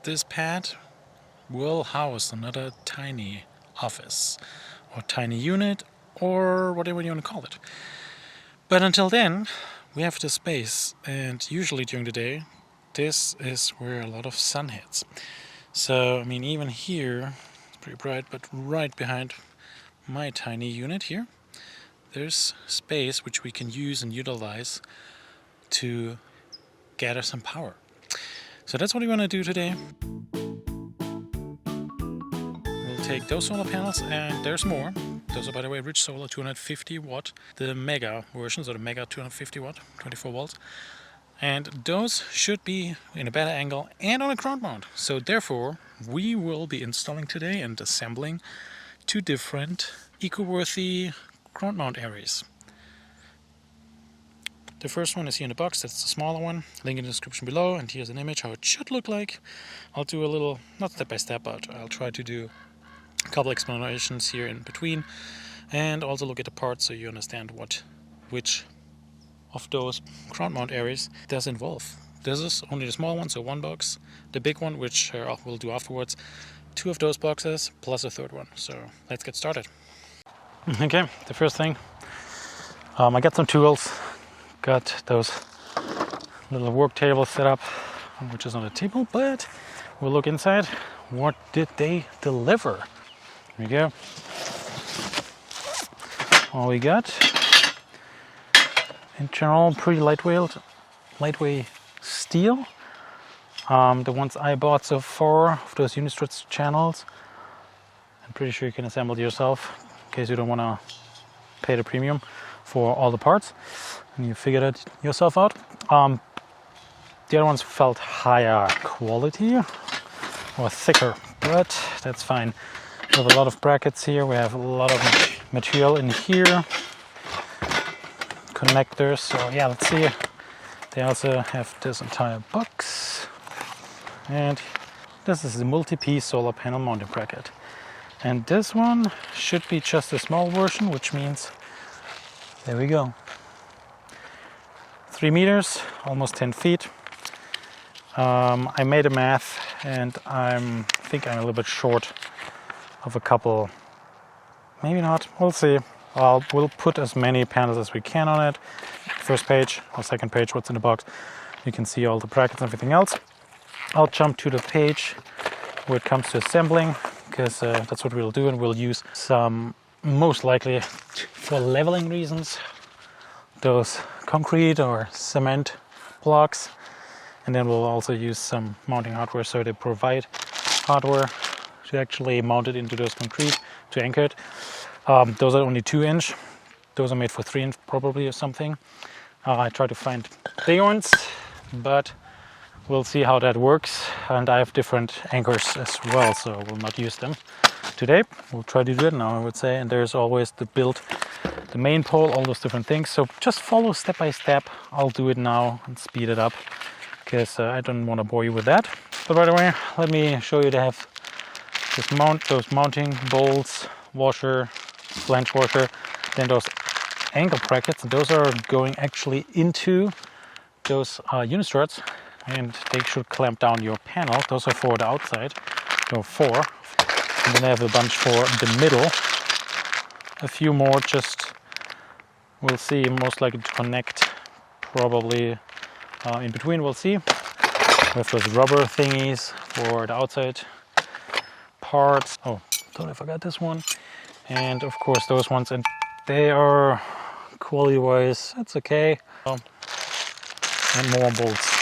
This pad will house another tiny office or tiny unit or whatever you want to call it. But until then, we have the space, and usually during the day, this is where a lot of sun hits. So, I mean, even here, it's pretty bright, but right behind my tiny unit here, there's space which we can use and utilize to gather some power. So that's what we want to do today. We'll take those solar panels, and there's more. Those are, by the way, Rich Solar 250 watt, the mega versions, or the mega 250 watt, 24 volts. And those should be in a better angle and on a ground mount. So therefore, we will be installing today and assembling two different eco-worthy ground mount areas. The first one is here in the box, that's the smaller one, link in the description below, and here's an image how it should look like. I'll do a little, not step by step, but I'll try to do a couple explanations here in between, and also look at the parts so you understand which of those ground mount areas does involve. This is only the small one, so one box. The big one, which we'll do afterwards, two of those boxes plus a third one. So let's get started. Okay, the first thing, I got some tools. Got those little work tables set up, which is on a table, but we'll look inside. What did they deliver? Here we go. All we got, in general, pretty lightweight steel. The ones I bought so far of those Strut channels, I'm pretty sure you can assemble it yourself in case you don't want to pay the premium for all the parts. And you figured it yourself out. The other ones felt higher quality or thicker, but that's fine. We have a lot of brackets here. We have a lot of material in here. Connectors. So yeah, let's see. They also have this entire box. And this is the multi-piece solar panel mounting bracket. And this one should be just a small version, which means, there we go. 3 meters, almost 10 feet. I made a math, and I think I'm a little bit short of a couple. Maybe not, we'll see. We'll put as many panels as we can on it. First page or second page, what's in the box. You can see all the brackets and everything else. I'll jump to the page where it comes to assembling, because that's what we'll do, and we'll use some, most likely for leveling reasons, those concrete or cement blocks, and then we'll also use some mounting hardware, so they provide hardware to actually mount it into those concrete to anchor it. Those are only 2-inch. Those are made for 3-inch probably or something. I try to find big ones, but we'll see how that works. And I have different anchors as well, so we'll not use them today. We'll try to do it now, I would say. And there's always the main pole, all those different things. So just follow step by step. I'll do it now and speed it up, because I don't want to bore you with that. But by the way, let me show you. They have those mounting bolts, washer, flange washer, then those angle brackets. And those are going actually into those Struts, and they should clamp down your panel. Those are for the outside. There are 4. And then I have a bunch for the middle. A few more just, we'll see, most likely to connect probably in between, we'll see. We have those rubber thingies for the outside parts. Oh, thought I forgot this one. And of course those ones, and they are quality wise, that's okay. And more bolts.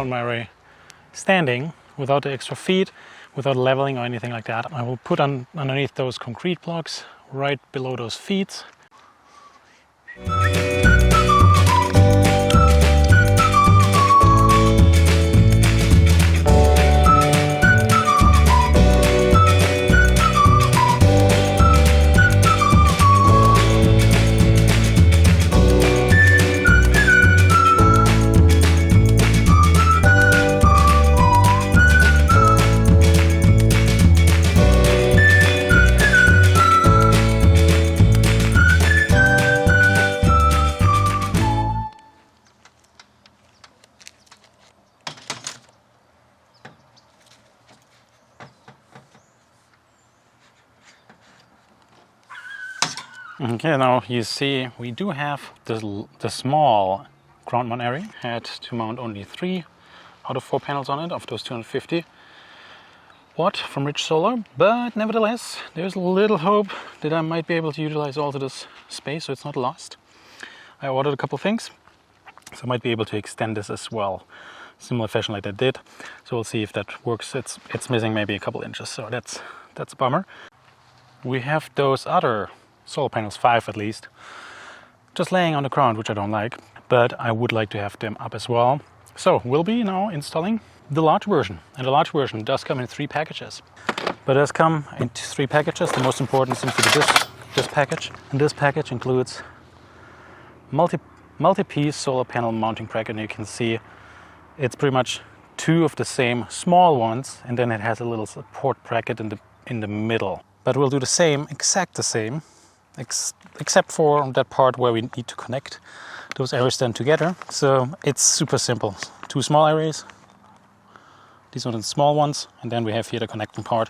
mount my array standing without the extra feet, without leveling or anything like that. I will put underneath those concrete blocks, right below those feet. Okay, now you see we do have the small ground mount array. Had to mount only 3 out of 4 panels on it of those 250 watt from Rich Solar, but nevertheless there's a little hope that I might be able to utilize also this space so it's not lost. I ordered a couple things, so I might be able to extend this as well, similar fashion like I did. So we'll see if that works. It's missing maybe a couple inches, so that's a bummer. We have those other solar panels, 5 at least, just laying on the ground, which I don't like, but I would like to have them up as well. So we'll be now installing the large version, and the large version does come in 3 packages. But it does come in 3 packages. The most important seems to be this package, and this package includes multi-piece solar panel mounting bracket, and you can see it's pretty much 2 of the same small ones, and then it has a little support bracket in the middle. But we'll do the same, exact the same, except for that part where we need to connect those arrays then together. So it's super simple. 2 small arrays, these are the small ones, and then we have here the connecting part,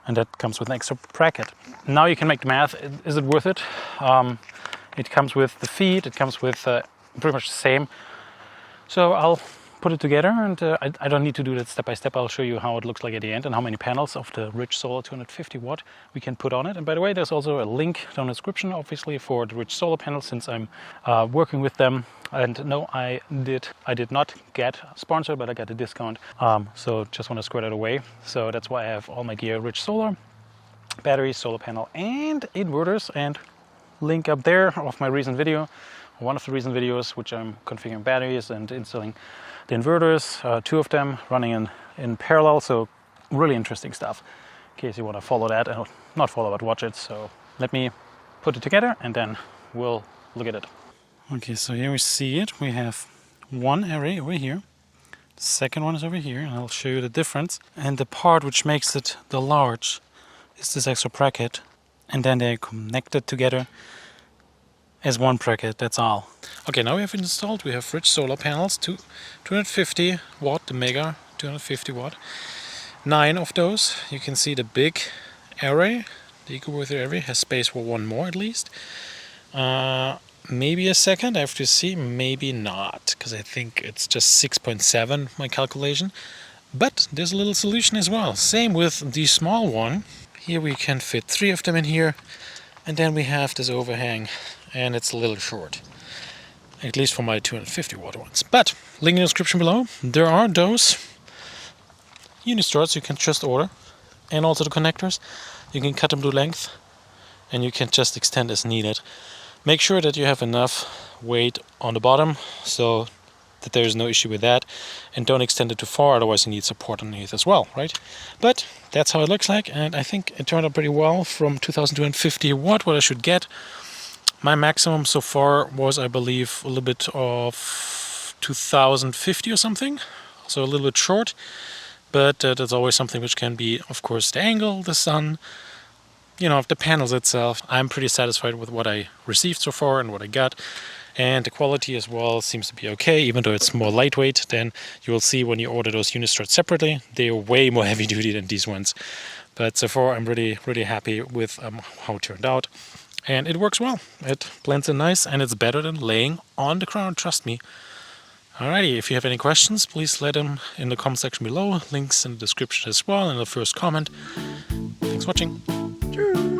and that comes with an extra bracket. Now you can make the math. Is it worth it? It comes with the feed, it comes with pretty much the same. So I'll put it together, and I don't need to do that step by step. I'll show you how it looks like at the end and how many panels of the Rich Solar 250 watt we can put on it. And by the way, there's also a link down in the description, obviously, for the Rich Solar panels, since I'm working with them. And no, I did not get sponsored, but I got a discount. So just want to square that away. So that's why I have all my gear: Rich Solar, batteries, solar panel, and inverters. And link up there of my recent video, one of the recent videos, which I'm configuring batteries and installing the inverters, 2 of them running in parallel. So really interesting stuff, in case you want to follow that, and not follow but watch it. So let me put it together and then we'll look at it. Okay, so here we see it. We have 1 array over here, the second one is over here, and I'll show you the difference. And the part which makes it the large is this extra bracket, and then they're connected together as 1 bracket, that's all. Okay, now we have installed, we have Rich Solar panels, 250 watt, the mega 250 watt. 9 of those. You can see the big array, the EcoWorthy array, has space for 1 more at least. Maybe a second, I have to see, maybe not, because I think it's just 6.7, my calculation. But there's a little solution as well. Same with the small one. Here we can fit 3 of them in here, and then we have this overhang, and it's a little short, at least for my 250 watt ones. But link in the description below. There are those Struts you can just order, and also the connectors. You can cut them to length, and you can just extend as needed. Make sure that you have enough weight on the bottom so that there is no issue with that, and don't extend it too far, otherwise you need support underneath as well, right? But that's how it looks like, and I think it turned out pretty well from 2250 watt, what I should get. My maximum so far was, I believe, a little bit of 2050 or something, so a little bit short, but that's always something which can be, of course, the angle, the sun, you know, the panels itself. I'm pretty satisfied with what I received so far and what I got. And the quality as well seems to be okay, even though it's more lightweight than you will see when you order those Struts separately. They are way more heavy duty than these ones. But so far I'm really happy with how it turned out. And it works well. It blends in nice, and it's better than laying on the ground, trust me. Alrighty, if you have any questions, please let them in the comment section below. Links in the description as well, in the first comment. Thanks for watching. Cheers.